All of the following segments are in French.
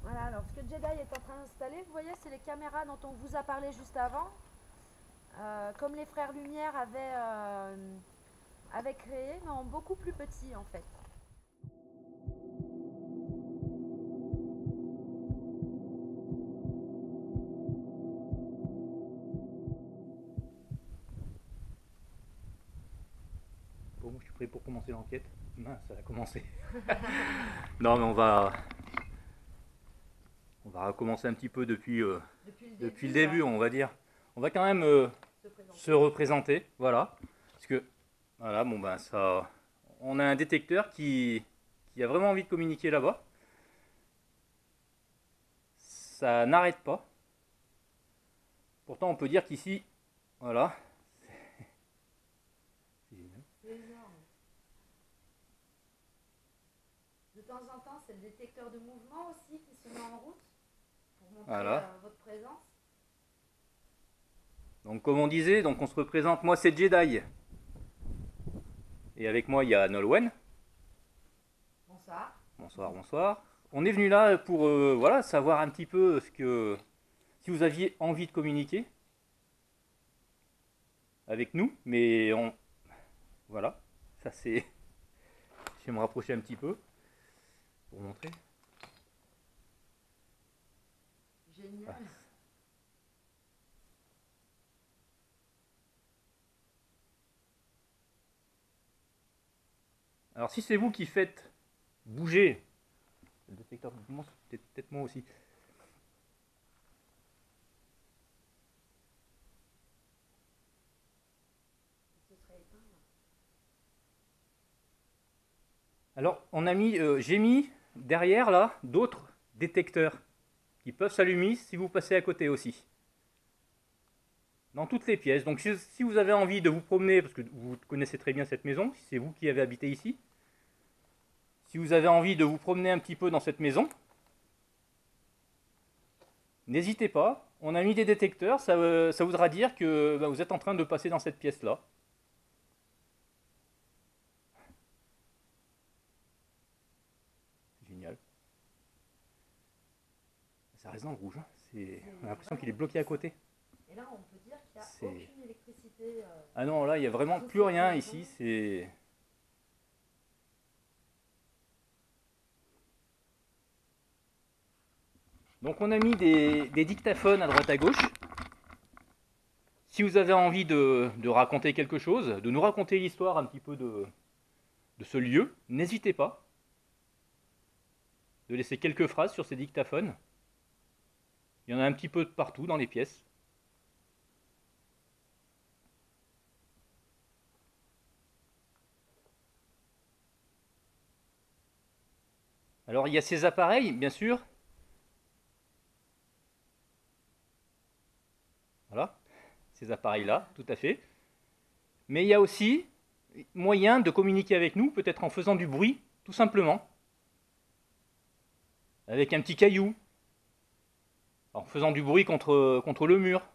Voilà, alors ce que Jedi est en train d'installer, vous voyez, c'est les caméras dont on vous a parlé juste avant. Comme les frères Lumière avaient créé, mais en beaucoup plus petit en fait. Bon, je suis prêt pour commencer l'enquête. Mince, ça a commencé. Non, mais on va recommencer un petit peu depuis le début, on va dire. On va quand même se représenter, voilà. Parce que, voilà, bon ben ça... On a un détecteur qui a vraiment envie de communiquer là-bas. Ça n'arrête pas. Pourtant, on peut dire qu'ici, voilà. C'est énorme. De temps en temps, c'est le détecteur de mouvement aussi qui se met en route pour montrer Voilà. votre présence. Donc comme on disait, donc on se représente, moi c'est Jedi. Et avec moi il y a Nolwenn. Bonsoir. Bonsoir, bonsoir. On est venu là pour voilà, savoir un petit peu si vous aviez envie de communiquer avec nous, mais voilà, ça c'est... Je vais me rapprocher un petit peu pour montrer. Génial. Ah. Alors si c'est vous qui faites bouger le détecteur de mouvement, c'est peut-être moi aussi. Alors on a mis, j'ai mis derrière là d'autres détecteurs qui peuvent s'allumer si vous passez à côté aussi. Dans toutes les pièces. Donc si vous avez envie de vous promener, parce que vous connaissez très bien cette maison, si c'est vous qui avez habité ici, si vous avez envie de vous promener un petit peu dans cette maison, n'hésitez pas. On a mis des détecteurs, ça voudra dire que vous êtes en train de passer dans cette pièce-là. C'est génial. Ça reste dans le rouge. Hein. On a l'impression qu'il est bloqué à côté. Et là, on peut dire qu'il n'y a aucune électricité. Ah non, là, il n'y a vraiment plus rien ici. C'est... Donc on a mis des dictaphones à droite à gauche. Si vous avez envie de raconter quelque chose, de nous raconter l'histoire un petit peu de ce lieu, n'hésitez pas de laisser quelques phrases sur ces dictaphones. Il y en a un petit peu partout dans les pièces. Alors il y a ces appareils, bien sûr. Voilà, ces appareils-là, tout à fait. Mais il y a aussi moyen de communiquer avec nous, peut-être en faisant du bruit, tout simplement. Avec un petit caillou. En faisant du bruit contre le mur.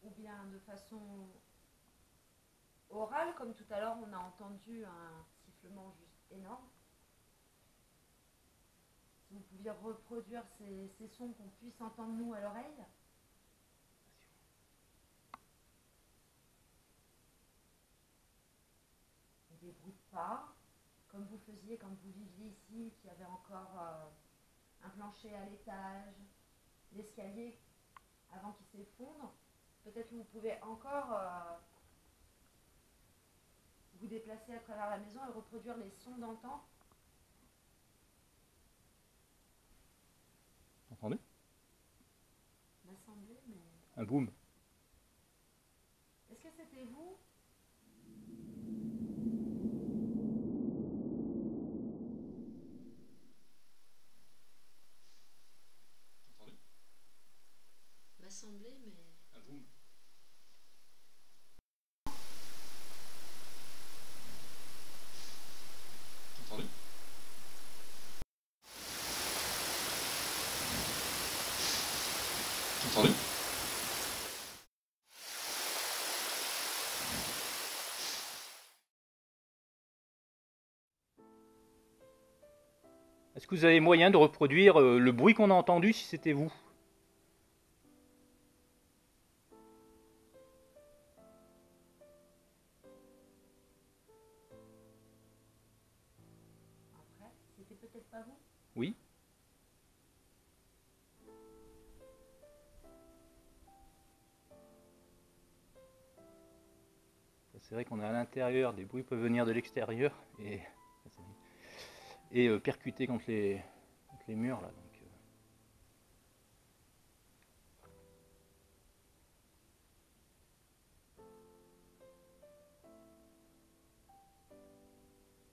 Ou bien de façon orale, comme tout à l'heure on a entendu un sifflement juste énorme. Si vous pouviez reproduire ces sons qu'on puisse entendre nous à l'oreille. Des bruits de pas, comme vous faisiez quand vous viviez ici, qu'il y avait encore un plancher à l'étage, l'escalier avant qu'il s'effondre. Peut-être que vous pouvez encore vous déplacer à travers la maison et reproduire les sons d'antan. Entendez? M'a semblé, mais... Un boom. Est-ce que c'était vous? Entendu? M'a semblé, mais... Un boom. Entendu? Entendu. Est-ce que vous avez moyen de reproduire le bruit qu'on a entendu si c'était vous? Après, c'était peut-être pas vous? Oui. C'est vrai qu'on est à l'intérieur, des bruits peuvent venir de l'extérieur et percuter contre les murs là. Donc,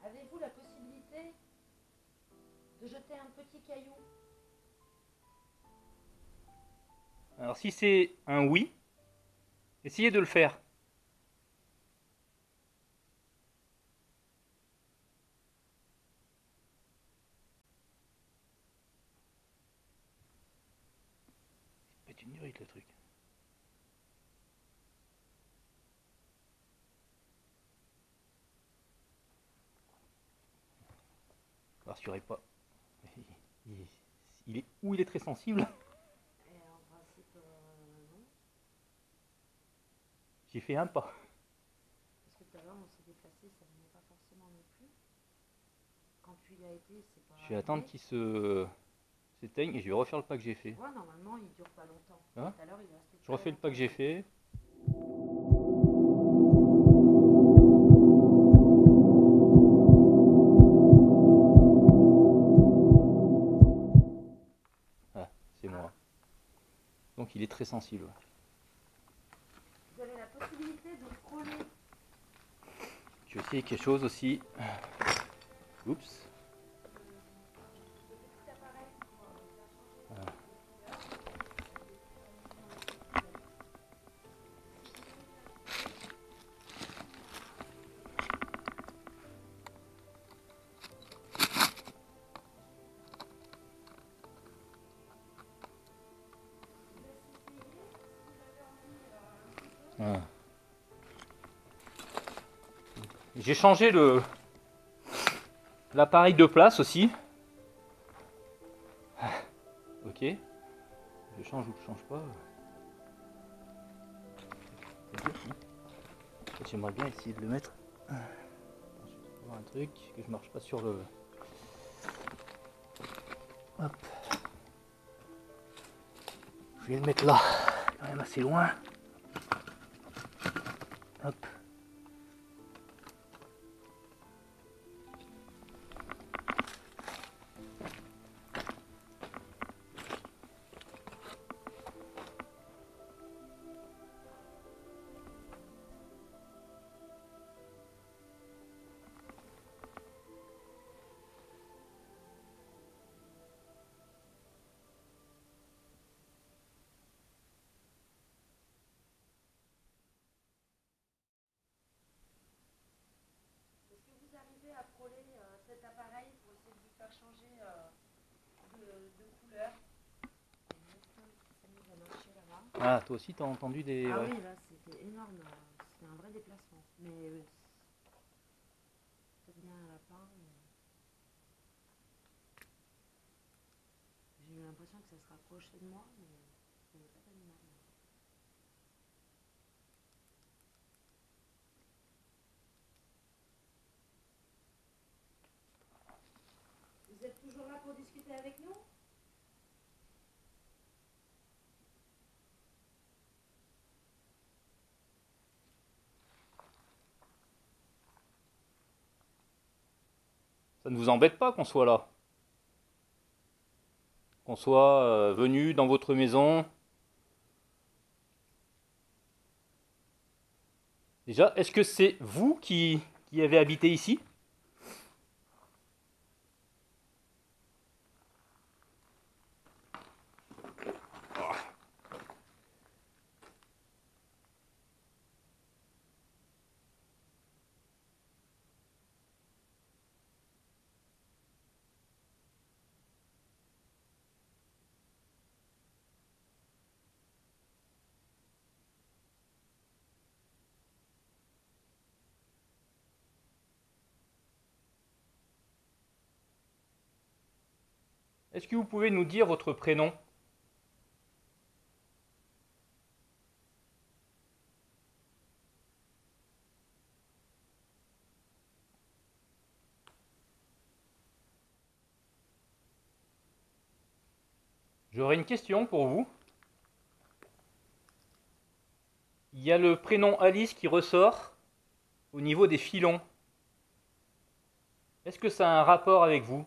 Avez-vous la possibilité de jeter un petit caillou? Alors si c'est un oui, essayez de le faire. C'est une durite le truc. Alors s'il n'y aurait pas. Il est où il est très sensible. Et en principe, non. J'ai fait un pas. Parce que tout à l'heure, on s'est déplacé, ça venait pas forcément non plus. Quand tu y as été, c'est pas. Je vais attendre qu'il s'éteigne et je vais refaire le pas que j'ai fait. Ouais, normalement, il dure pas longtemps. Hein? Tout à l'heure, il est resté. Je refais le pas que j'ai fait. Ah, c'est moi. Donc il est très sensible. Vous avez la possibilité de frôler. Je vais essayer quelque chose aussi. Oups. Ah. J'ai changé l'appareil de place aussi. Ok. Je change ou je change pas. J'aimerais bien essayer de le mettre. Je vais voir un truc que je marche pas sur le. Hop. Je vais le mettre là, quand même assez loin. Hop. Est-ce que vous arrivez à frôler cet appareil pour essayer de vous faire changer de couleur? Il y a une femme qui s'amuse à marcher là-bas. Ah, toi aussi t'as entendu des. Ah Ouais. oui, là c'était énorme. C'était un vrai déplacement. Mais peut-être bien un lapin. J'ai eu l'impression que ça se rapprochait de moi, mais il n'y avait pas d'animal. Vous êtes toujours là pour discuter avec nous? Ça ne vous embête pas qu'on soit là? Qu'on soit venu dans votre maison? Déjà, est-ce que c'est vous qui avez habité ici? Est-ce que vous pouvez nous dire votre prénom? J'aurais une question pour vous. Il y a le prénom Alice qui ressort au niveau des filons. Est-ce que ça a un rapport avec vous?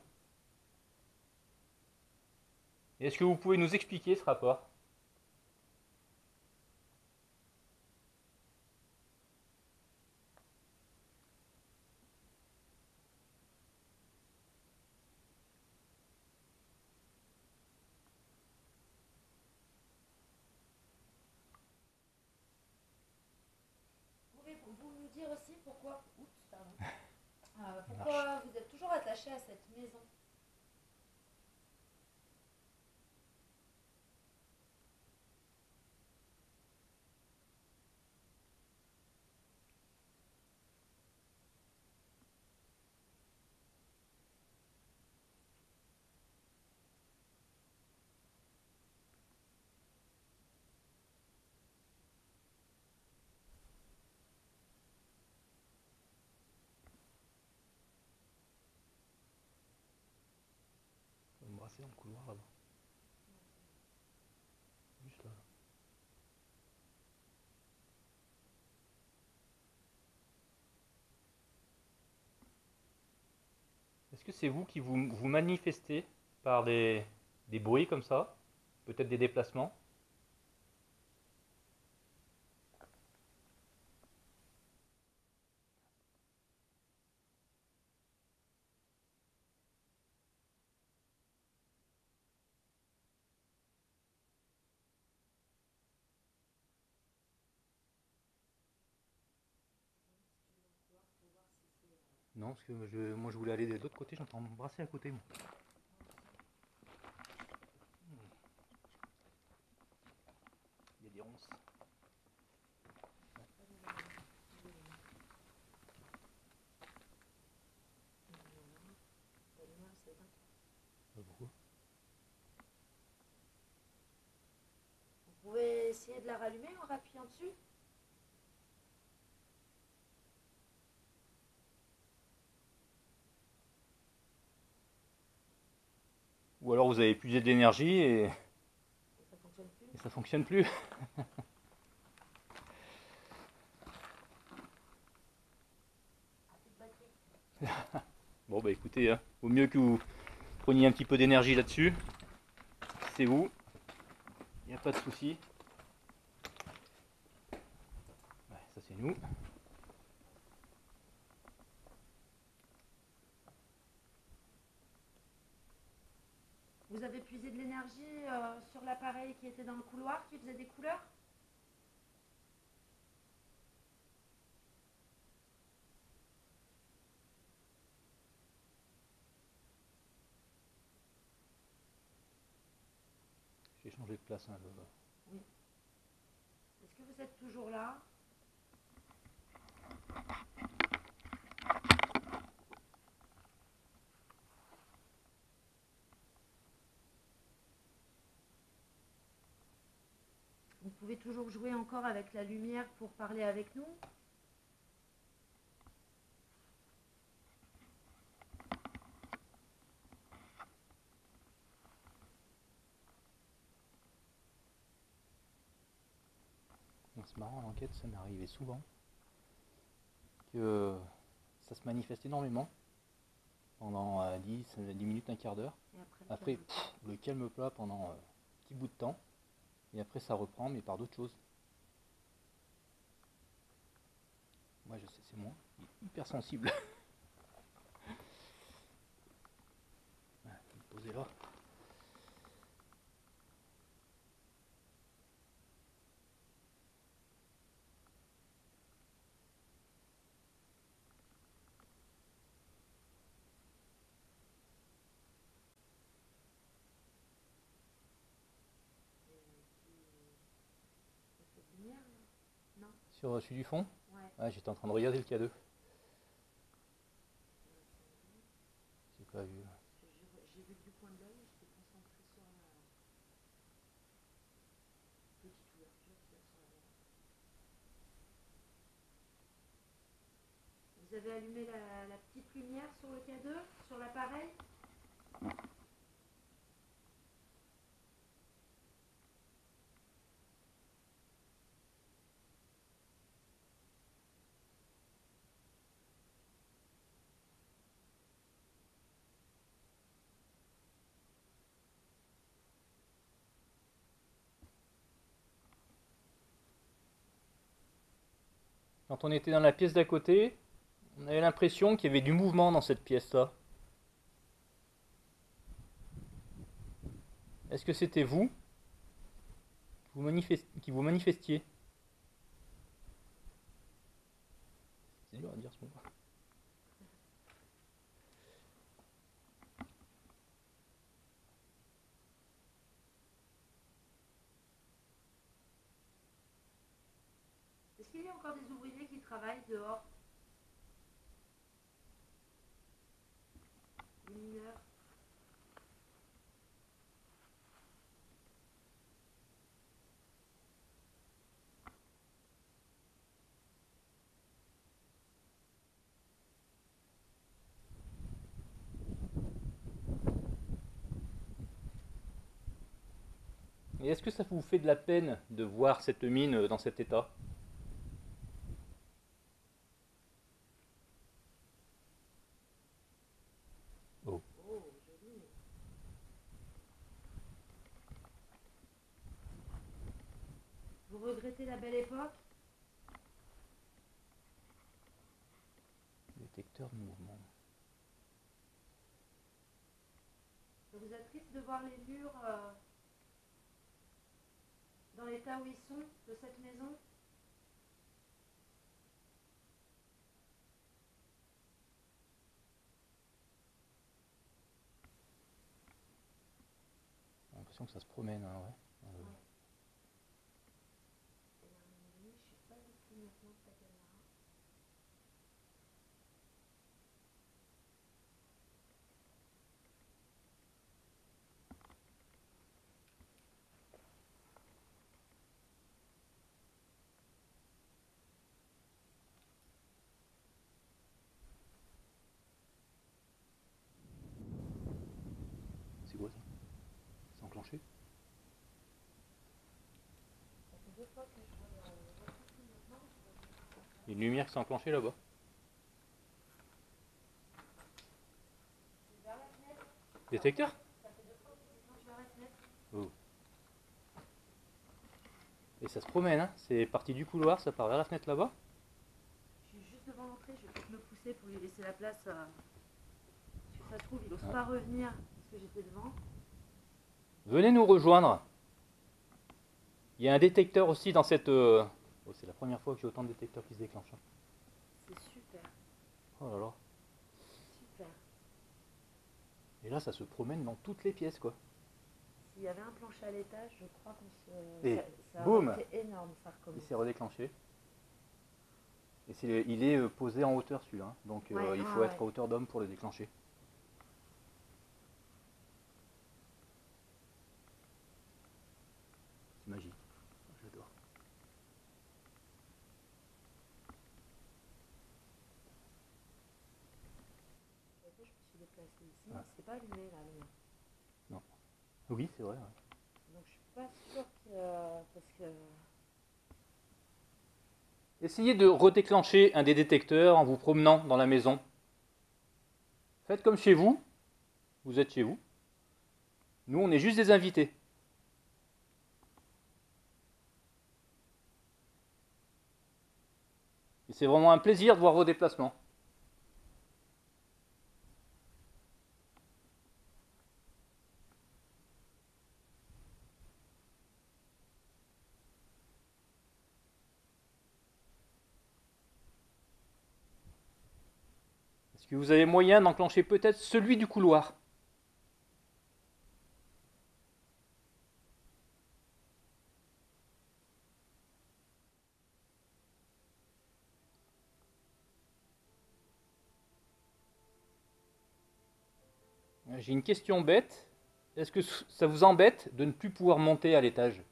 Est-ce que vous pouvez nous expliquer ce rapport? Pouvez-vous nous dire aussi pourquoi, oups, pardon, pourquoi vous êtes toujours attaché à cette maison? On va me brasser dans le couloir là. Juste là. Est-ce que c'est vous qui vous manifestez par des bruits comme ça? Peut-être des déplacements? Non, parce que moi je voulais aller de l'autre côté, j'entends me brasser à côté moi. Il y a des ronces. Pourquoi? Vous pouvez essayer de la rallumer en appuyant dessus? Ou alors vous avez épuisé de l'énergie et Ça fonctionne plus. ça fonctionne plus. Ah, plus de batterie. Bon bah écoutez, hein, vaut mieux que vous preniez un petit peu d'énergie là-dessus. C'est vous. Il n'y a pas de souci. Ouais, ça c'est nous. Vous avez puisé de l'énergie sur l'appareil qui était dans le couloir, qui faisait des couleurs? J'ai changé de place. Hein, Oui. Est-ce que vous êtes toujours là? Vous pouvez toujours jouer encore avec la lumière pour parler avec nous? C'est marrant, l'enquête, ça m'est arrivé souvent. Que ça se manifeste énormément. Pendant 10 minutes, un quart d'heure. Après, le calme plat pendant un petit bout de temps. Et après, ça reprend, mais par d'autres choses. Moi, je sais, c'est moi. Il est hyper sensible. Je vais le poser là. Non. Sur celui du fond? Ouais. Ah, j'étais en train de regarder le K2. J'ai pas vu. J'ai vu du coin de l'œil, j'étais avez allumé la petite lumière sur le K2, sur l'appareil? Quand on était dans la pièce d'à côté, on avait l'impression qu'il y avait du mouvement dans cette pièce-là. Est-ce que c'était vous qui vous manifestiez? C'est dur à dire ce mot. Est-ce qu'il y a encore des ouvriers qui travaillent dehors? Des mineurs? Et est-ce que ça vous fait de la peine de voir cette mine dans cet état? Oh. Oh, joli. Vous regrettez la belle époque? Détecteur de mouvement. Ça vous attriste de voir les murs dans l'état où ils sont de cette maison? J'ai l'impression que ça se promène, hein, ouais. Je suis pas du tout maintenant de ta caméra. C'est quoi ça? C'est enclenché? Ça fait 2 fois que je vois le ressenti maintenant. Il y a une lumière qui s'est enclenchée là-bas. C'est vers la fenêtre. Détecteur? Ça fait 2 fois que je déclenche vers la fenêtre. Oh. Et ça se promène, hein. C'est parti du couloir, ça part vers la fenêtre là-bas. Je suis juste devant l'entrée, je vais peut-être me pousser pour lui laisser la place. Parce que ça se trouve, il n'ose pas revenir parce que j'étais devant. Venez nous rejoindre. Il y a un détecteur aussi dans cette... Oh, c'est la première fois que j'ai autant de détecteurs qui se déclenchent, hein. C'est super, Oh là là. super. Et là, ça se promène dans toutes les pièces, quoi. S'il y avait un plancher à l'étage, je crois qu'on se... Et ça boum, aurait été énorme, ça il recommence. s'est redéclenché. Et il est posé en hauteur celui-là, hein. Donc Ouais, il ouais, faut être à ouais. hauteur d'homme pour le déclencher. C'est magique, j'adore. Je me suis déplacée ici, Ah. c'est pas allumé là, le mien. Non. Oui, c'est vrai. Ouais. Donc je suis pas sûre que... parce que... Essayez de redéclencher un des détecteurs en vous promenant dans la maison. Faites comme chez vous. Vous êtes chez vous. Nous, on est juste des invités. Et c'est vraiment un plaisir de voir vos déplacements. Est-ce que vous avez moyen d'enclencher peut-être celui du couloir? J'ai une question bête. Est-ce que ça vous embête de ne plus pouvoir monter à l'étage?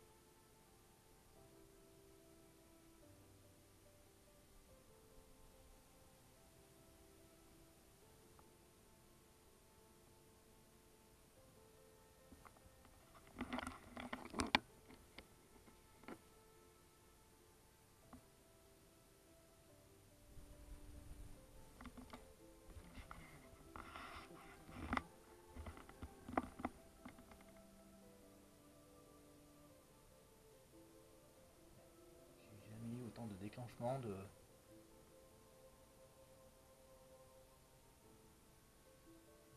déclenchement de...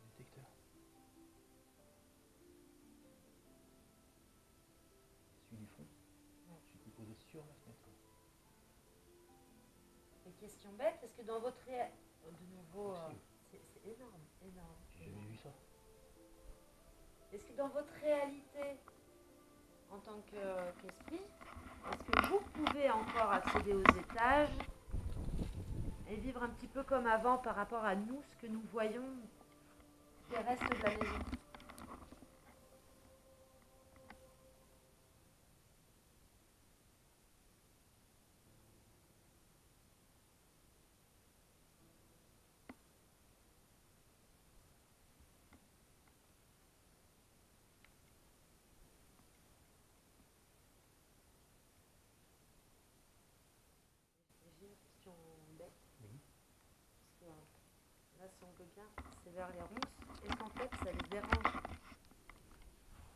détecteur. Celui du fond. Ouais. Celui qui est posé sur la fenêtre. Quoi. Et question bête, est-ce que dans votre de nouveau, c'est énorme, énorme. J'ai jamais vu ça. Est-ce que dans votre réalité, en tant qu'esprit, est-ce que vous pouvez encore accéder aux étages et vivre un petit peu comme avant par rapport à nous, ce que nous voyons des restes de la maison? J'ai une question bête. Oui. Parce que là, si on peut bien, c'est vers les ronces. Est-ce qu'en fait, ça les dérange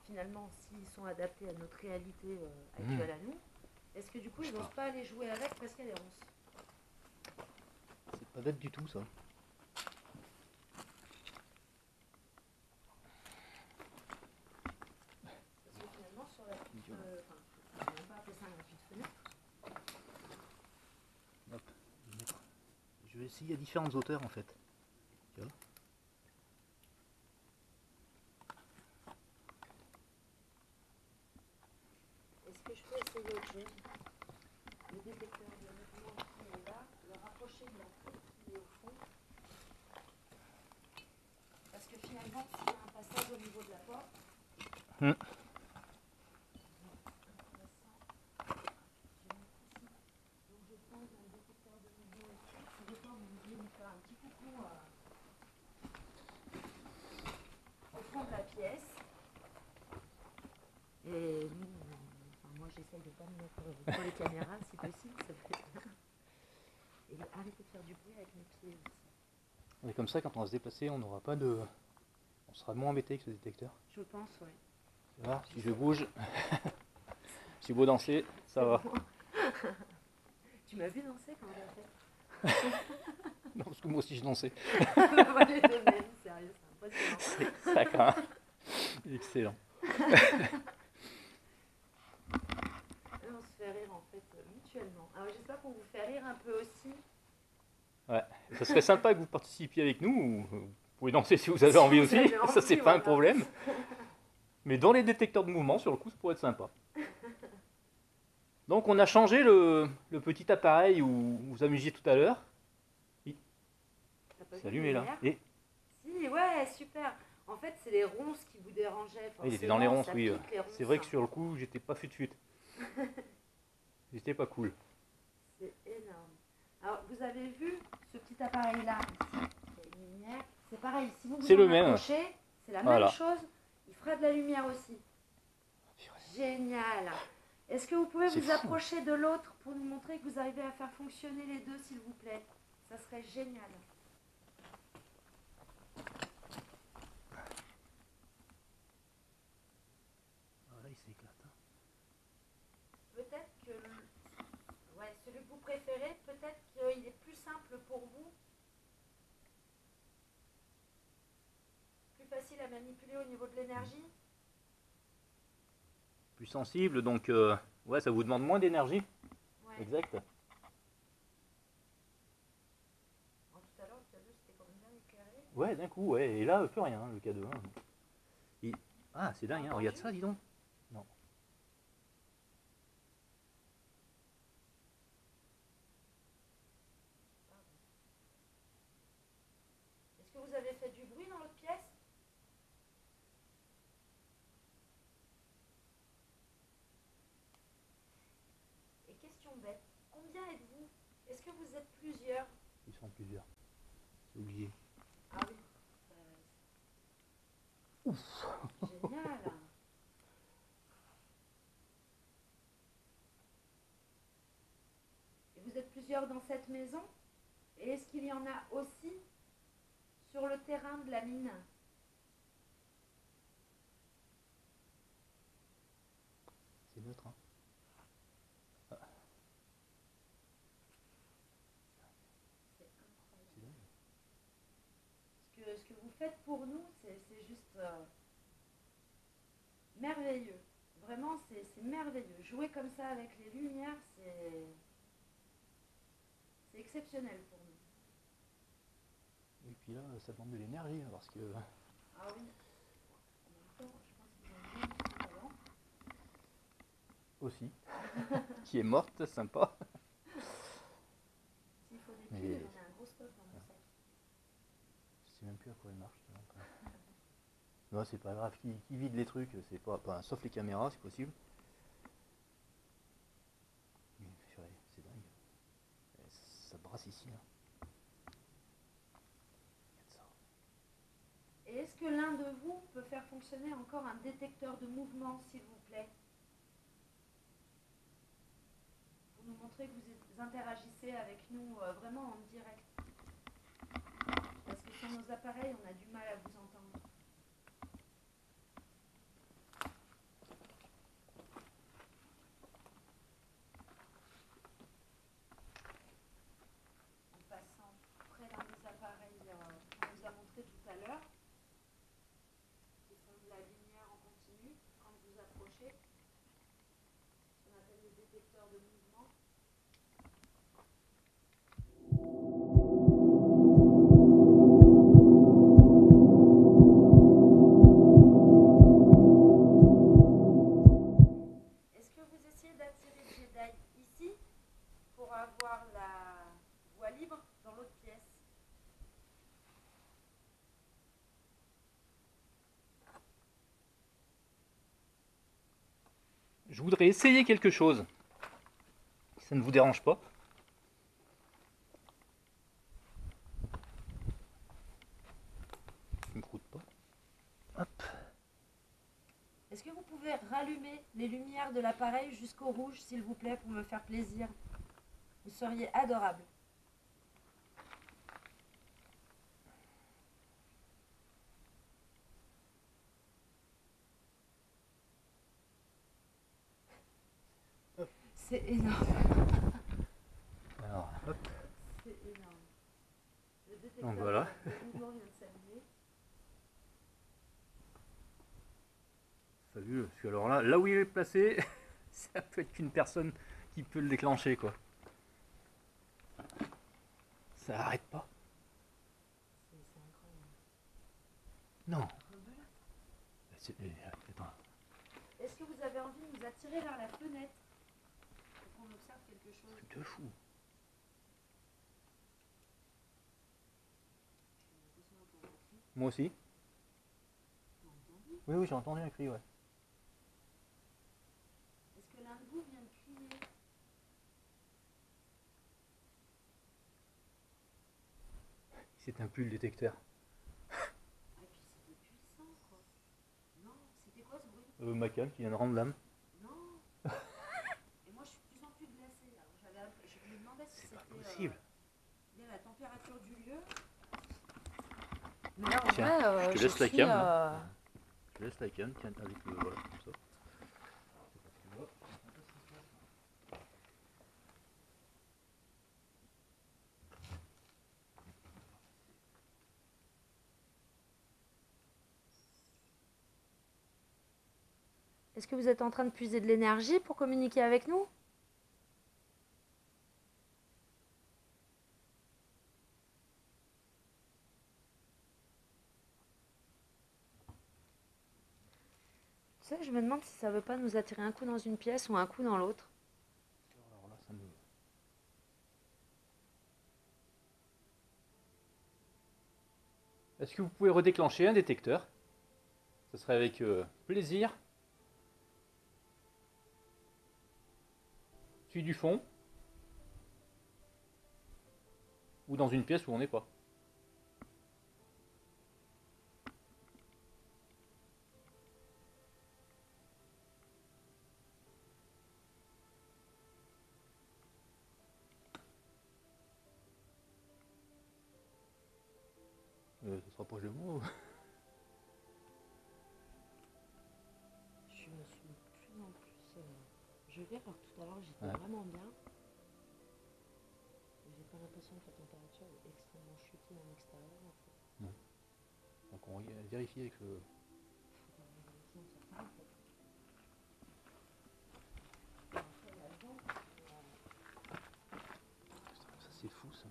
finalement s'ils sont adaptés à notre réalité actuelle à nous? Est-ce que du coup, ils n'osent pas aller jouer avec parce qu'il y a des ronces? C'est pas bête du tout ça. Parce que finalement, sur la petite, enfin, on ne va pas appeler ça une petite fenêtre. Hop. Je vais essayer à différentes hauteurs en fait. Tu vois. Est-ce que je peux essayer autre chose? Le détecteur de mouvement qui est là, le rapprocher de la porte qui est au fond. Parce que finalement, s'il y a un passage au niveau de la porte, donc je pose un détecteur de mouvement ici. Si des fois vous voulez me faire un petit coucou au fond de la pièce. Et nous, enfin, moi j'essaye de ne pas me mettre devant les caméras si possible, ça peut être bien. Et arrêter de faire du bruit avec mes pieds aussi. Et comme ça, quand on va se déplacer, on n'aura pas de... On sera moins embêté avec ce détecteur. Je pense, ouais. Tu vois, si je bouge, si j'ai beau danser, ça va. Tu m'as vu danser quand on l'a fait? Non, parce que moi aussi je dansais. Moi, les deux mêmes, sérieux, c'est impressionnant. C'est ça quand même. Excellent. Et on se fait rire en fait mutuellement. Alors j'espère qu'on vous fait rire un peu aussi. Ouais, ça serait sympa que vous participiez avec nous, ou vous pouvez danser si vous avez envie aussi, ça c'est pas un problème. Mais dans les détecteurs de mouvement, sur le coup, ça pourrait être sympa. Donc on a changé le petit appareil où vous vous amusiez tout à l'heure. C'est allumé là. Et... Si, ouais, super. En fait, c'est les ronces qui vous dérangeaient. Ah, il était dans les ronces, ça oui. pique les ronces. C'est vrai que sur le coup, j'étais pas fut de suite. C'était pas cool. C'est énorme. Alors, vous avez vu ce petit appareil-là ici, qui a une lumière. C'est pareil, si vous C'est vous le en même. approchez, c'est la Voilà. même chose. Il fera de la lumière aussi. Génial. Est-ce que vous pouvez C'est vous fou. approcher de l'autre pour nous montrer que vous arrivez à faire fonctionner les deux, s'il vous plaît? Ça serait génial. Voilà, il s'éclate. Peut-être que ouais, celui que vous préférez, peut-être qu'il est plus simple pour vous, plus facile à manipuler au niveau de l'énergie. Plus sensible, donc ouais, ça vous demande moins d'énergie. Ouais. Exact. Bon, tout à l'heure, le K2 c'était quand même bien éclairé. Ouais, d'un coup, ouais. Et là, plus rien, le K2. Hein. Ah, c'est dingue, hein. Regarde ça, dis donc. Non. Est-ce que vous avez fait du bruit dans l'autre pièce? Et question bête, combien êtes-vous? Est-ce que vous êtes plusieurs? Ils sont plusieurs. C'est obligé. Ah oui. Ouf. Génial. Et vous êtes plusieurs dans cette maison? Et est-ce qu'il y en a aussi sur le terrain de la mine? C'est neutre, hein. faites pour nous, c'est juste merveilleux. Vraiment, c'est merveilleux. Jouer comme ça avec les lumières, c'est exceptionnel pour nous. Et puis là, ça demande de l'énergie, hein, parce que... Ah oui. En même temps, je pense qu'ils ont bien un petit talent. Aussi. Qui est morte, sympa. S'il faut des Mais- piles, j'en ai un gros stock dans mon sac. Je sais même plus à quoi elle marche. Non, c'est pas grave. Qui vide les trucs, c'est pas... Sauf les caméras, c'est possible. Mais purée, c'est dingue. Ça brasse ici, là. Regarde ça. Et est-ce que l'un de vous peut faire fonctionner encore un détecteur de mouvement, s'il vous plaît? Pour nous montrer que vous interagissez avec nous vraiment en direct. Parce que sur nos appareils, on a du mal à vous entendre. En passant près d'un des appareils qu'on vous a montré tout à l'heure, qui font de la lumière en continu quand vous approchez, ce qu'on appelle les détecteurs de mouvement. Est-ce que vous essayez d'attirer Jedi ici pour avoir la voie libre dans l'autre pièce? Je voudrais essayer quelque chose. Si ça ne vous dérange pas. Je me croûte pas. Hop. Est-ce que vous pouvez rallumer les lumières de l'appareil jusqu'au rouge, s'il vous plaît, pour me faire plaisir? Vous seriez adorable. C'est énorme. Alors, hop. C'est énorme. Le détecteur Donc voilà. de mouvement vient de s'allumer. Fabuleux. Parce que alors là où il est placé, ça peut être qu'une personne qui peut le déclencher, quoi. Ça arrête pas. C'est incroyable. Non. Rebelote. Attends. Est-ce que vous avez envie de nous attirer vers la fenêtre pour qu'on observe quelque chose? Truc de fou. Moi aussi. Oui, oui, j'ai entendu un cri, ouais. Est-ce que l'un de vous vient de crier? Il s'éteint plus le détecteur. Ah, et puis c'était puissant, quoi. Non, c'était quoi ce bruit? Ma cam qui vient de rendre l'âme. Non. Et moi, je suis de plus en plus glacée. Alors, je me demandais si C'est c'était pas possible. bien la température du lieu. Mais en Tiens, vrai, je te laisse la cam, là. Je laisse la cam, tiens, avec le... Voilà, comme ça. Est-ce que vous êtes en train de puiser de l'énergie pour communiquer avec nous? Tu sais, je me demande si ça veut pas nous attirer un coup dans une pièce ou un coup dans l'autre. Alors là, ça me... Est-ce que vous pouvez redéclencher un détecteur? Ce serait avec plaisir. Celui du fond. Ou dans une pièce où on n'est pas. Ça se rapproche de moi. Je me suis de plus en plus. Je vais, alors tout à l'heure j'étais Ouais. vraiment bien. J'ai pas l'impression que la température est extrêmement chutée en extérieur en fait. On on va vérifier avec le... Ça c'est fou ça.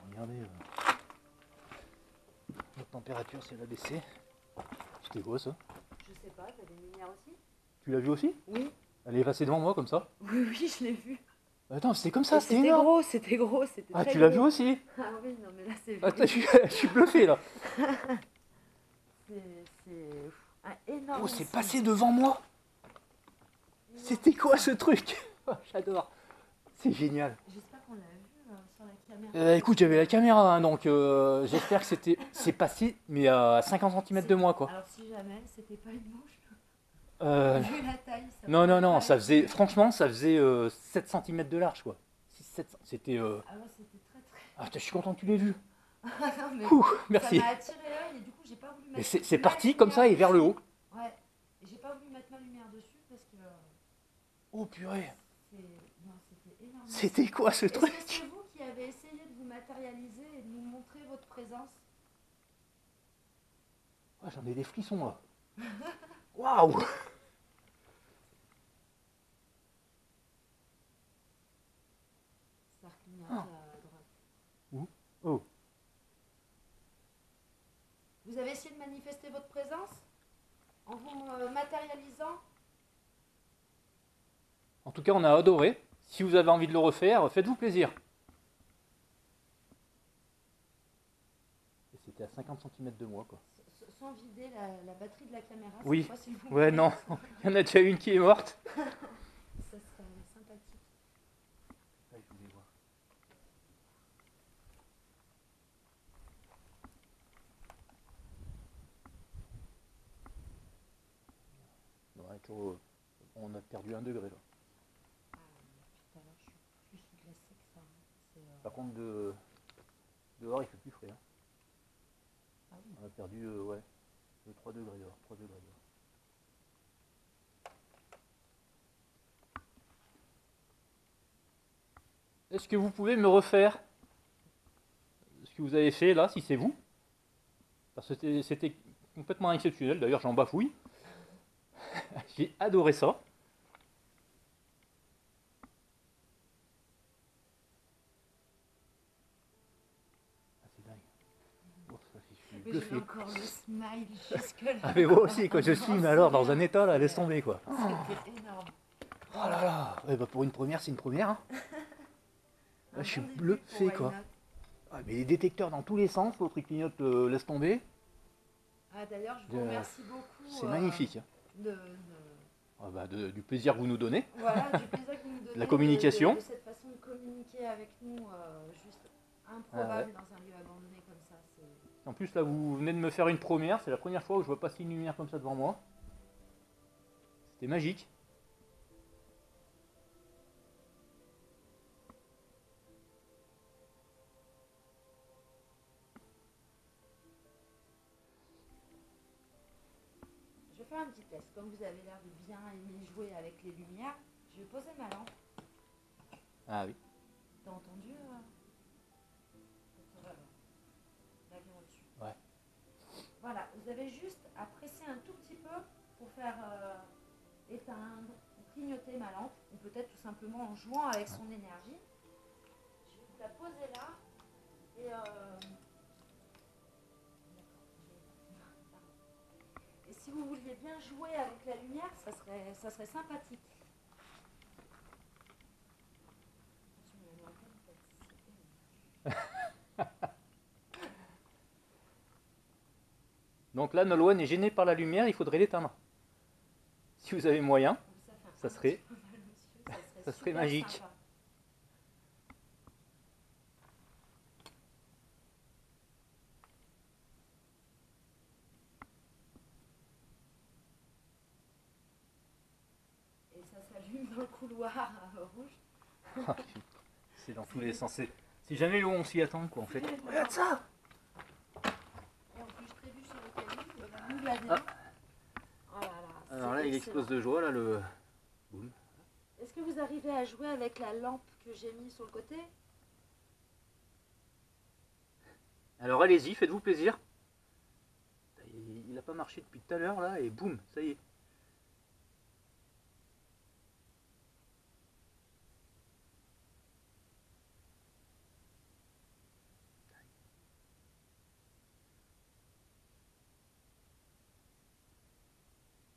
Regardez, la température c'est la baissée. C'était quoi ça? Je sais pas, t'as des lumières aussi? Tu l'as vu aussi? Oui. Elle est passée devant moi comme ça? Oui, oui, je l'ai vu. Attends, c'était comme ça, Et c'était c'était énorme! gros, c'était gros, c'était Ah, très tu l'as vu gros. aussi? Ah oui, non mais là c'est Attends, je suis bluffé là! c'est un énorme. Oh, c'est passé devant moi! C'était quoi ce truc? Oh, j'adore! C'est génial! J'espère qu'on l'a vu sur la caméra. Écoute, j'avais la caméra, hein, donc j'espère que c'est passé, mais à 50 cm de moi quoi. Alors si jamais c'était pas une mouche, Euh, vu la taille, ça non, non, pouvait non, pas ça être- faisait, franchement, ça faisait 7 cm de large quoi. 6, 7, c'était. Ah ouais, c'était très très. Ah, putain, je suis content que tu l'aies vu. Ah non, mais Ouh, ça merci. m'a attiré l'œil et du coup j'ai pas voulu mettre. Mais c'est ma parti comme ça et lumière vers le dessus. haut. Ouais. Et j'ai pas voulu mettre ma lumière dessus parce que Oh purée, non, c'était énorme. c'était quoi ce Est-ce que truc? c'est vous qui avez essayé de vous matérialiser et de nous montrer votre présence? Ah, j'en ai des frissons là. Waouh! Ça clignote à droite. Où? Oh. Vous avez essayé de manifester votre présence en vous matérialisant? En tout cas, on a adoré. Si vous avez envie de le refaire, faites-vous plaisir. Et c'était à 50 cm de moi quoi. Sans vider la batterie de la caméra, Oui. cette fois, s'il vous Ouais, plaît. non, il y en a déjà une qui est morte. Ça serait sympathique. Ah, je voulais voir. Ouais, on a perdu 1 degré là. Ah, tout à l'heure, je suis plus glacée que ça. Par contre, dehors, il fait plus frais. Hein. Ah oui. On a perdu ouais, 3 degrés dehors. 3 degrés dehors. Est-ce que vous pouvez me refaire ce que vous avez fait là, si c'est vous? Parce que c'était complètement exceptionnel. D'ailleurs, j'en bafouille. J'ai adoré ça. Ah, c'est dingue. Oh, ça, je suis Mais bluffé. j'ai encore le smile jusque-là. Ah, mais moi aussi, quoi, je suis, mais alors, dans un état là, laisse tomber quoi. C'était énorme. Oh là là, ouais, bah, pour une première, c'est une première. Hein. Un Là, je suis bon début bluffé pour quoi. Why Not. Ah, mais les détecteurs dans tous les sens, l'autre il clignote, laisse tomber. Ah, d'ailleurs, je vous remercie beaucoup. C'est magnifique. Ah, bah, du plaisir que vous nous donnez. Voilà, du plaisir que vous nous donnez. La communication. De cette façon de communiquer avec nous, juste improbable dans un lieu abandonné comme ça. En plus, là, vous venez de me faire une première. C'est la première fois où je vois passer une lumière comme ça devant moi. C'était magique. Je vais faire un petit test. Comme vous avez l'air de bien aimer jouer avec les lumières, je vais poser ma lampe. Ah oui. T'as entendu l'avion au-dessus? Ouais. Voilà, vous avez juste à presser un tout petit peu pour faire éteindre ou clignoter ma lampe, ou peut-être tout simplement en jouant avec son énergie. Je vais vous la poser là et et si vous vouliez bien jouer avec la lumière, ça serait sympathique. Donc là, Nolwenn est gêné par la lumière, il faudrait l'éteindre. Si vous avez moyen, ça serait super magique. sympa. Et ça s'allume dans le couloir rouge. C'est dans tous les sens. C'est Si jamais on s'y attend, quoi, en fait. Regarde ça! Et en plus, je trébuche sur le caillou, nous l'avons. Oh là là, Alors là, il excellent. explose de joie, là, le... Boum. Est-ce que vous arrivez à jouer avec la lampe que j'ai mise sur le côté? Alors allez-y, faites-vous plaisir. Il n'a pas marché depuis tout à l'heure, là, et boum, ça y est.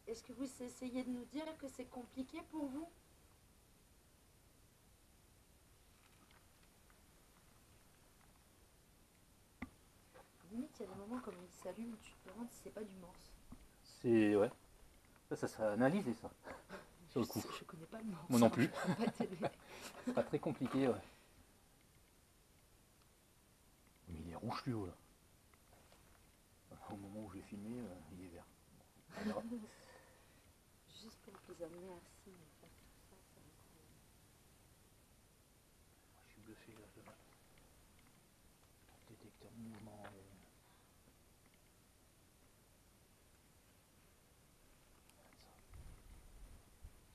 Est-ce que vous essayez de nous dire que c'est compliqué pour vous? Limite, il y a des moments comme il s'allume, tu te demandes si c'est pas du morse. C'est... ouais. Ça analyse, ça. Sur le coup. Je connais pas le morse. Moi non plus. Je peux pas t'aider. C'est pas très compliqué, ouais. Mais il est rouge fluo, là. Au moment où je l'ai filmé, il est vert. On verra. Juste pour le plaisir, merci. Faire tout ça, c'est incroyable. Je suis bluffé, là. Détecteur de mouvement.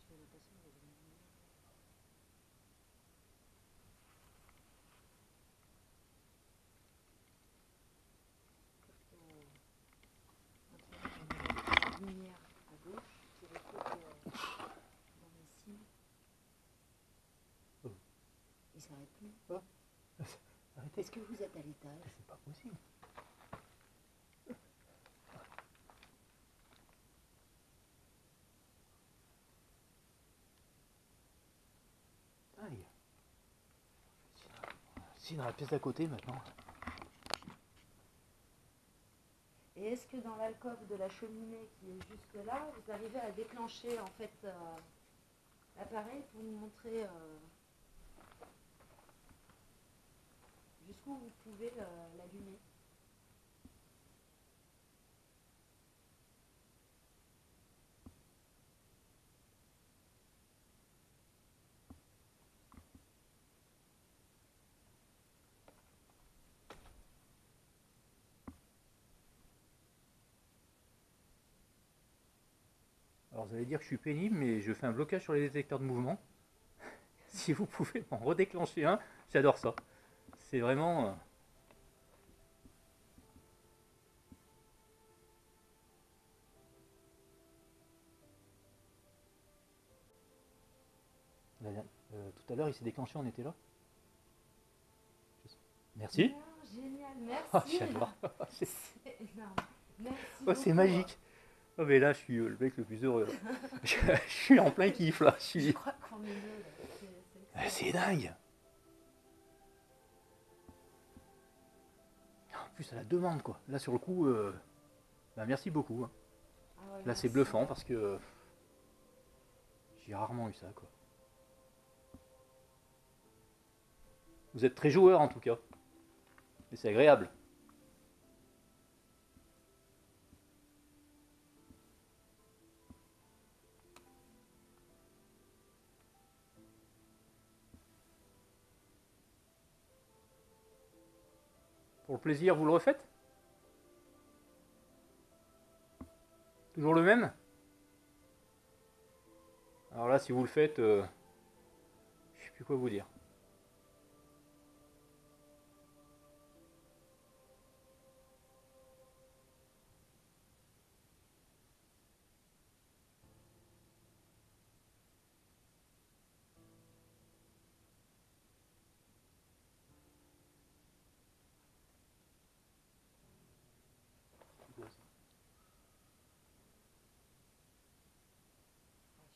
J'ai l'impression qu'il y a une lumière. Une lumière à gauche qui reflète dans mes cils. Oh. Il s'arrête plus. Oh. Arrêtez. Est-ce que vous êtes à l'étage? C'est pas possible. Aïe. Si dans la pièce d'à côté maintenant. Et est-ce que dans l'alcôve de la cheminée qui est juste là, vous arrivez à déclencher en fait l'appareil pour nous montrer jusqu'où vous pouvez l'allumer? Alors vous allez dire que je suis pénible, mais je fais un blocage sur les détecteurs de mouvement. Si vous pouvez en redéclencher un, j'adore ça. C'est vraiment... tout à l'heure, il s'est déclenché, on était là. Merci. Ah, génial, merci. Oh, j'adore. C'est énorme. Merci. Oh, c'est beaucoup. magique. Oh, mais là, je suis le mec le plus heureux. Je suis en plein kiff, là. Je crois qu'on est deux, là. C'est dingue. En plus, à la demande, quoi. Là, sur le coup, bah, merci beaucoup. Hein. Ah ouais, Là, c'est bluffant parce que j'ai rarement eu ça, quoi. Vous êtes très joueur, en tout cas. Et c'est agréable. Pour le plaisir, vous le refaites? Toujours le même? Alors là, si vous le faites, je sais plus quoi vous dire.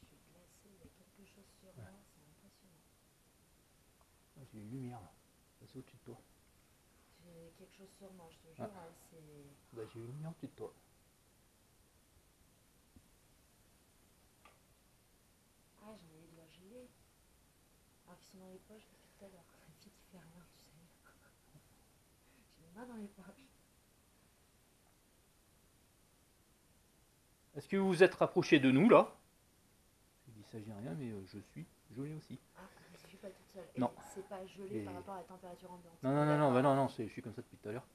Je suis glacée, il y a quelque chose sur moi, c'est impressionnant. J'ai une lumière là. C'est au-dessus de toi. J'ai quelque chose sur moi, je te jure, c'est... Bah, j'ai une lumière au-dessus de toi. Ah, j'en ai les doigts gelés. Alors qu'ils sont dans les poches depuis tout à l'heure. La fille qui fait rien, tu sais. J'ai les mains dans les poches. Est-ce que vous vous êtes rapproché de nous là? Je dis ça, j'ai rien, mais je l'ai aussi. Ah, je suis pas toute seule. Non. Et c'est pas gelé Et- par rapport à la température ambiante. Non, non, non, non, bah non, non, je suis comme ça depuis tout à l'heure.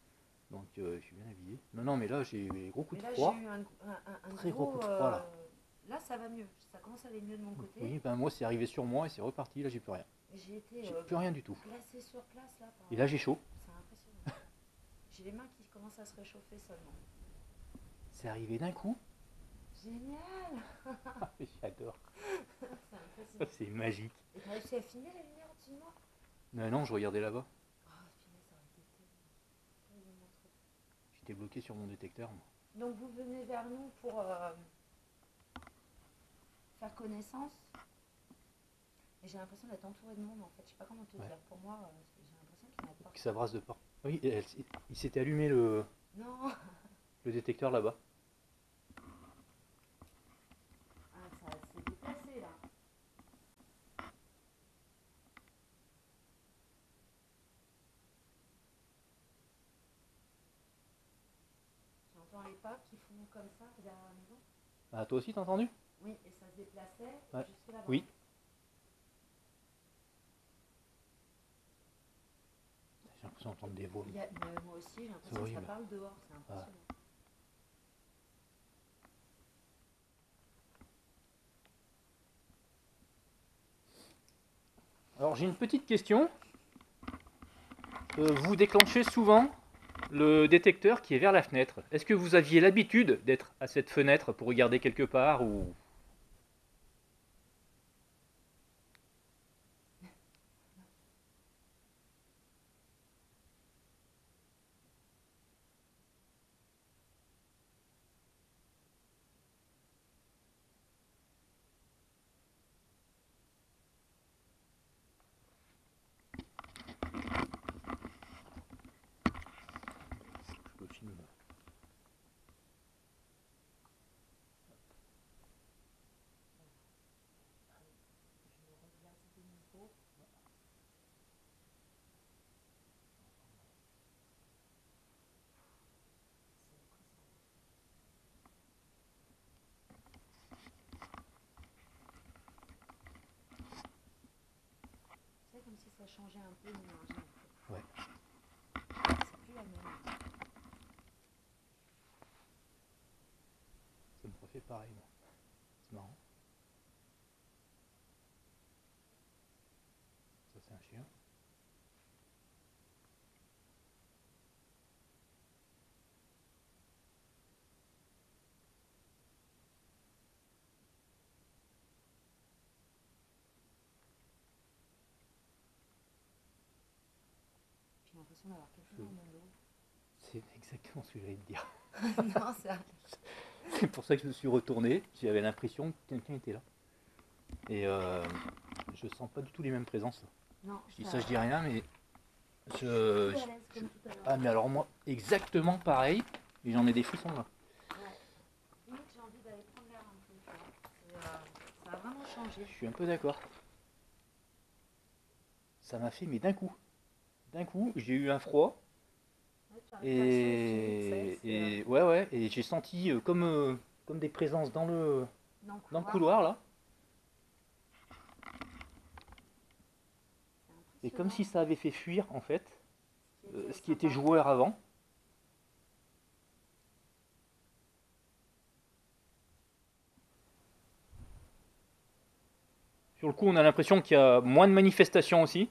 Donc je suis bien habillé. Non, non, mais là j'ai eu des gros coups Mais de là, froid. j'ai eu un Très gros gros. coup de froid, là. Là, ça va mieux. Ça commence à aller mieux de mon côté. Oui, ben moi c'est arrivé sur moi et c'est reparti, là j'ai plus rien. J'ai été J'ai plus rien du tout. glacée sur place là. Et là j'ai chaud. C'est impressionnant. J'ai les mains qui commencent à se réchauffer seulement. C'est arrivé d'un coup. Génial. J'adore. C'est impressionnant. C'est magique. Et t'as réussi à filmer la lumière au-dessus de moi? Non, non, je regardais là-bas. Oh, filmer, ça aurait été tellement trop. J'étais bloqué sur mon détecteur. Moi. Donc vous venez vers nous pour faire connaissance. Et j'ai l'impression d'être entourée de monde en fait. Je sais pas comment te Ouais. dire. Pour moi, j'ai l'impression qu'il n'y en a pas. Que ça brasse de part. Oui, il s'était allumé le Non. détecteur là-bas. Ah, ça s'est déplacé là. J'entends les pas qui font comme ça derrière la maison. Ah, toi aussi t'as entendu? Oui, et ça se déplaçait Ouais. jusque là-bas. Oui. J'ai l'impression d'entendre des voix. Mais moi aussi, j'ai l'impression que ça horrible. parle dehors. C'est impressionnant. Alors j'ai une petite question. Vous déclenchez souvent le détecteur qui est vers la fenêtre. Est-ce que vous aviez l'habitude d'être à cette fenêtre pour regarder quelque part ou... Je le filme. Je me replace de nouveau. C'est impressionnant. C'est comme si ça changeait un peu l'énergie en fait. Ouais. C'est plus la même. Ça me refait pareil, moi. C'est marrant. Ça, c'est un chien. J'ai l'impression d'avoir quelqu'un dans mon dos. C'est exactement ce que j'allais te dire. Non, c'est C'est pour ça que je me suis retourné. J'avais l'impression que quelqu'un était là. Et je sens pas du tout les mêmes présences. Non, Je dis ça, je dis rien, mais plus je... à l'aise comme tout à l'heure. Ah, mais alors moi, exactement pareil. Et j'en ai des frissons là. Ouais. Limite, j'ai envie d'aller prendre l'air un peu. Tu vois. Ça a vraiment changé. Je suis un peu d'accord. Ça m'a fait, mais d'un coup. D'un coup, j'ai eu un froid. Ouais, tu arrives à le sentir, Et ouais, ouais. Et j'ai senti comme des présences dans le couloir là. Et comme si ça avait fait fuir en fait ce qui était joueur avant. Sur le coup, on a l'impression qu'il y a moins de manifestations aussi.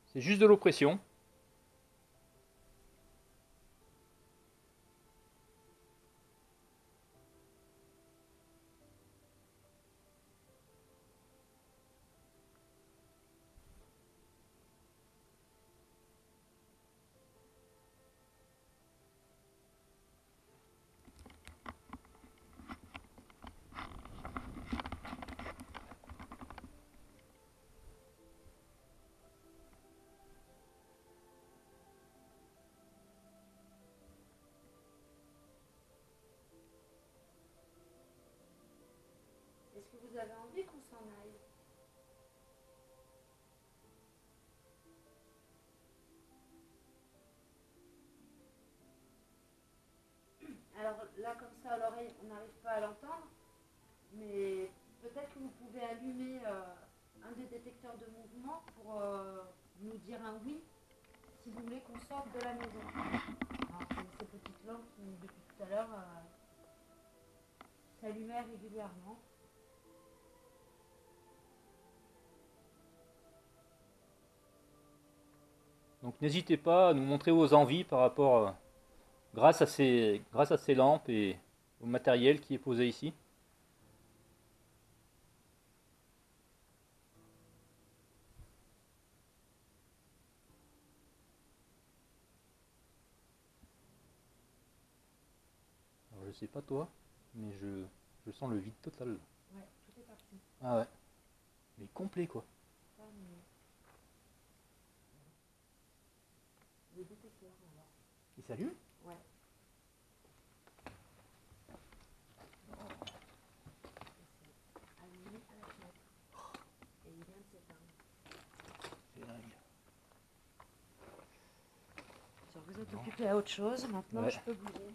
C'est juste de l'oppression. Est-ce que vous avez envie qu'on s'en aille? Alors là, comme ça, à l'oreille, on n'arrive pas à l'entendre, mais peut-être que vous pouvez allumer un des détecteur de mouvement pour nous dire un oui si vous voulez qu'on sorte de la maison. Alors, c'est ces petites lampes qui, depuis tout à l'heure, s'allumaient régulièrement. Donc n'hésitez pas à nous montrer vos envies par rapport, grâce à ces lampes et au matériel qui est posé ici. Alors, je sais pas toi, mais je sens le vide total. Ouais, tout est parti. Ah ouais, mais complet quoi. Terminé. Le détecteur, alors. Il s'allume? Ouais. Allumé à la fenêtre. Et il vient de s'éteindre. C'est dingue. Alors, vous êtes occupé à autre chose, maintenant Ouais. je peux bouger.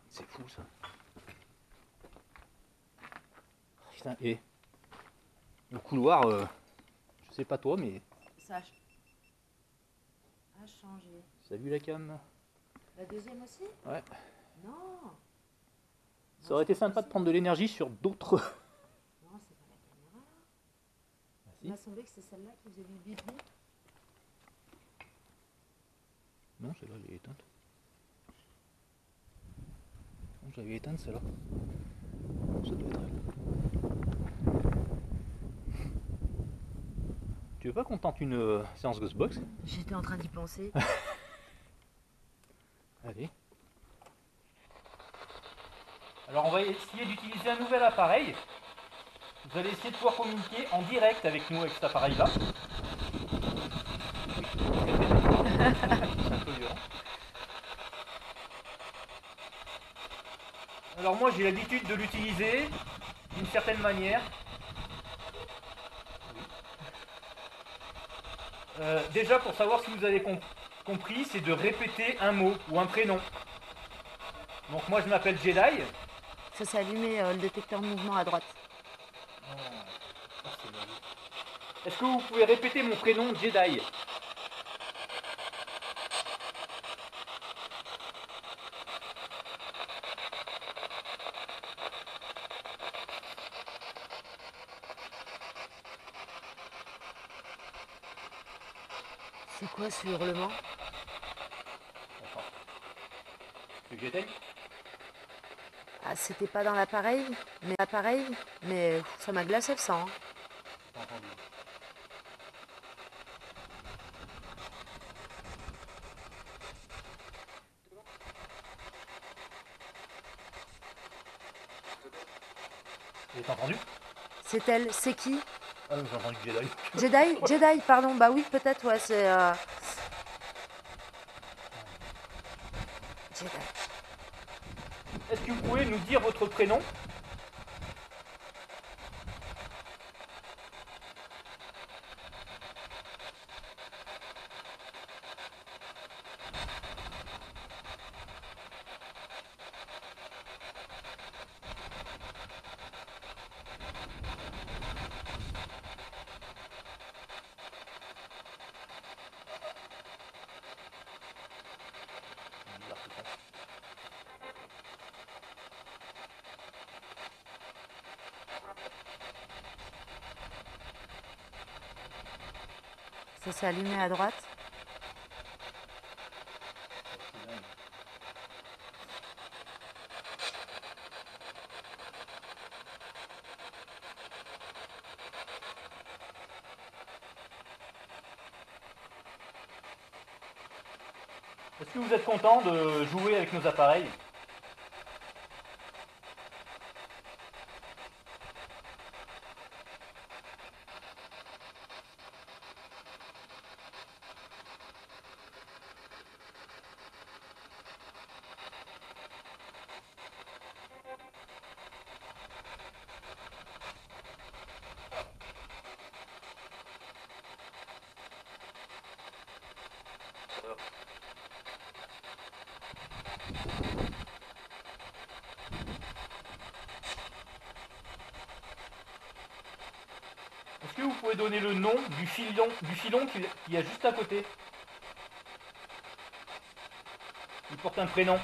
C'est fou ça. Putain, et le couloir, je sais pas toi, mais Ça a changé. ça a vu la cam? La deuxième aussi? Ouais. Non. Ça aurait été sympa de prendre de l'énergie sur d'autres. Non, c'est pas la caméra. Ah, Il m'a semblé que c'est celle-là qui faisait du bip bip. Non, celle-là elle est éteinte. Non, j'avais éteinte celle-là. Ça doit être elle. Tu veux pas qu'on tente une séance Ghostbox? J'étais en train d'y penser. Allez. Alors on va essayer d'utiliser un nouvel appareil. Vous allez essayer de pouvoir communiquer en direct avec nous avec cet appareil-là. C'est un peu violent. Alors moi j'ai l'habitude de l'utiliser d'une certaine manière. Déjà pour savoir si vous avez compris, c'est de répéter un mot ou un prénom. Donc moi je m'appelle Jedi. Ça s'est allumé le détecteur de mouvement à droite. Est-ce que vous pouvez répéter mon prénom Jedi? C'est quoi ce hurlement? Le Jedi? Ah, c'était pas dans l'appareil, mais ça m'a glacé le sang. Hein. Pas entendu. Vous avez entendu? C'est elle, c'est qui? Ah non, j'ai entendu Jedi. Jedi, pardon, bah oui, peut-être, ouais, c'est. Jedi. Est-ce que vous pouvez nous dire votre prénom? Ça s'est allumé à droite. Est-ce que vous êtes content de jouer avec nos appareils? que vous pouvez donner le nom du filon qu'il y a juste à côté? Il porte un prénom.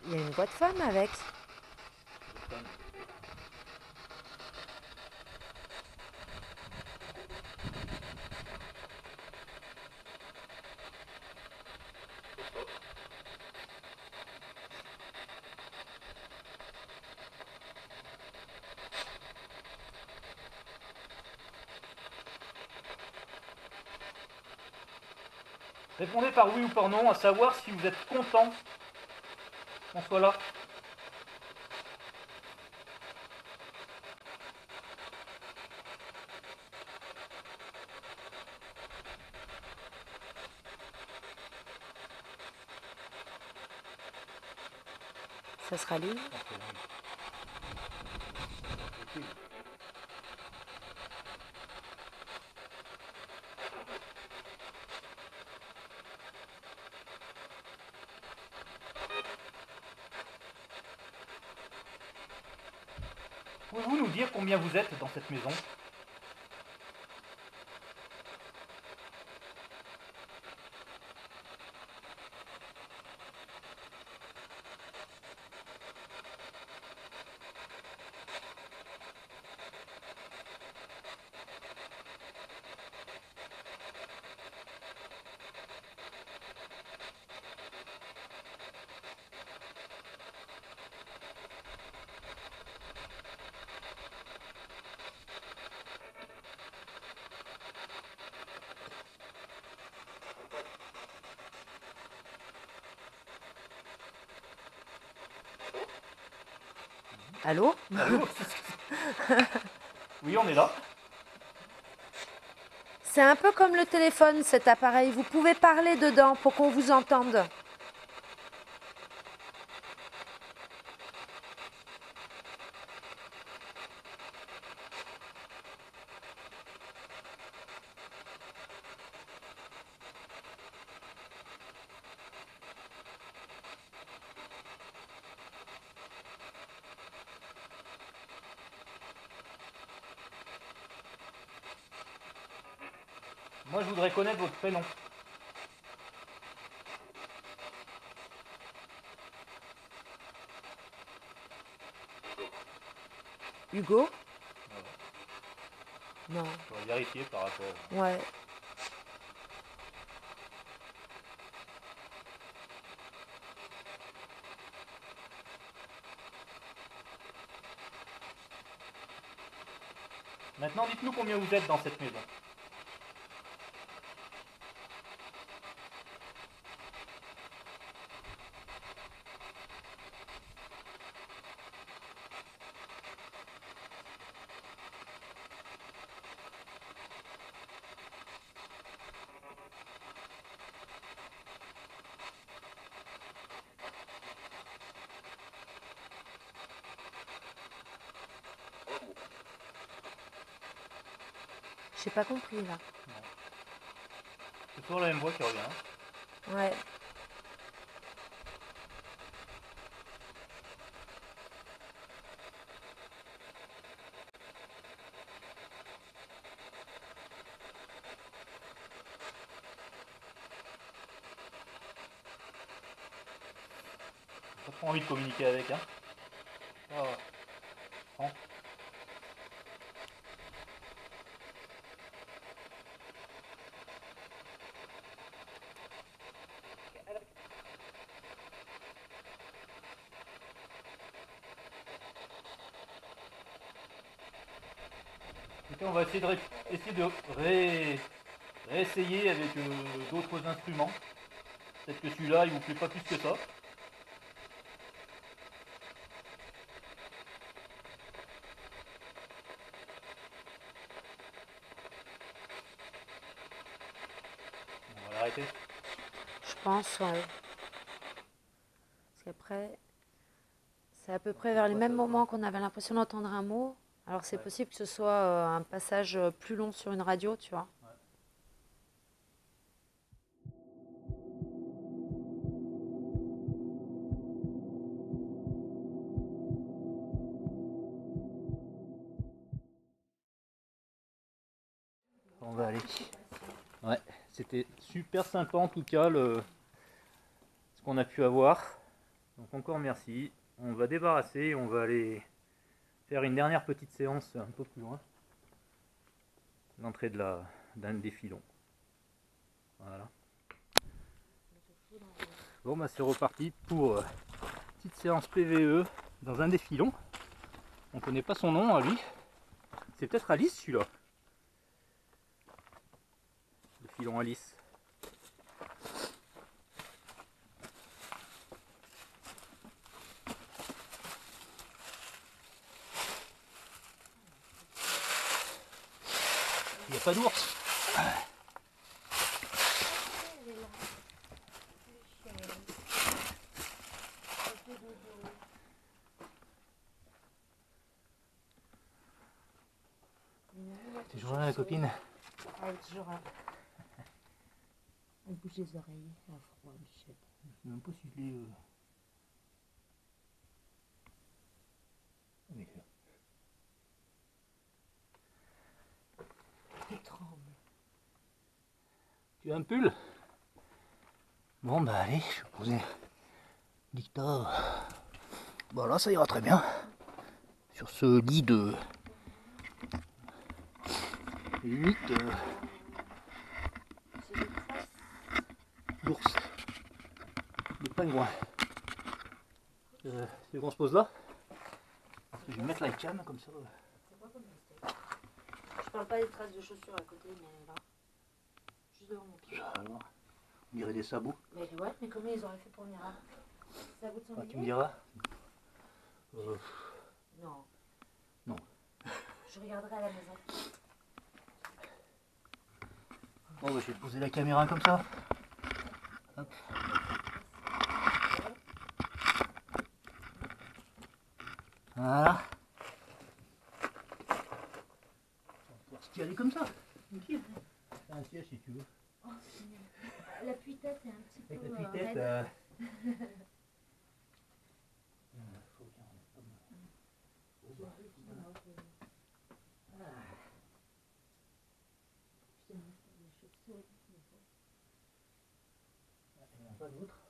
Il y a une voix de femme avec. Répondez par oui ou par non, à savoir si vous êtes content qu'on soit là. Ça se rallume. Pouvez-vous nous dire combien vous êtes dans cette maison? Allô? Allô? Oui, on est là. C'est un peu comme le téléphone, cet appareil. Vous pouvez parler dedans pour qu'on vous entende. Moi, je voudrais connaître votre prénom. Hugo? Non. Je vais vérifier par rapport. Ouais. Maintenant, dites-nous combien vous êtes dans cette maison. J'ai pas compris là. C'est toujours la même voix qui revient. Hein. Ouais. J'ai pas trop envie de communiquer avec. Hein. Ah. Franck. Écoutez, on va essayer de réessayer avec d'autres instruments. Peut-être que celui-là, il vous plaît pas plus que ça. On va l'arrêter. Je pense, ouais. Parce qu'après, c'est à peu près vers les mêmes moments qu'on avait l'impression d'entendre un mot. Alors c'est Ouais. possible que ce soit un passage plus long sur une radio, tu vois. On va aller. Ouais, c'était super sympa en tout cas ce qu'on a pu avoir. Donc encore merci. On va débarrasser et on va aller faire une dernière petite séance un peu plus loin. L'entrée d'un des filons. Voilà. Bon bah c'est reparti pour petite séance PVE dans un des filons. On connaît pas son nom à lui. C'est peut-être Alice celui-là. Le filon Alice. Il n'y a pas d'ours. T'es toujours là la copine? Elle est toujours là. Elle bouge les oreilles, elle a froid, Michel. Je sais même pas si je l'ai... avec elle. Elle tremble. Tu as un pull? Bon bah allez, je vais poser dictat. Bon là ça ira très bien. Sur ce lit de... limite d'ours. De pingouin. C'est qu'on se pose là? Je vais mettre la cam comme ça. C'est quoi comme mistake? Je parle pas des traces de chaussures à côté, mais là. Juste devant mon pied. Ça alors, on dirait des sabots. Mais ouais, mais comment ils auraient fait pour venir là? Ça goûte son Ah, tu me billet? diras. Non. Non. Je regarderai à la maison. Bon bah, je vais poser la caméra comme ça. Hop. Voilà. On va se caler comme ça. Tranquille. Fais un siège si tu veux. Oh, l'appui-tête est un petit Avec peu la petite tête. raide. Faut bien remettre comme... Il n'y en a pas d'autre.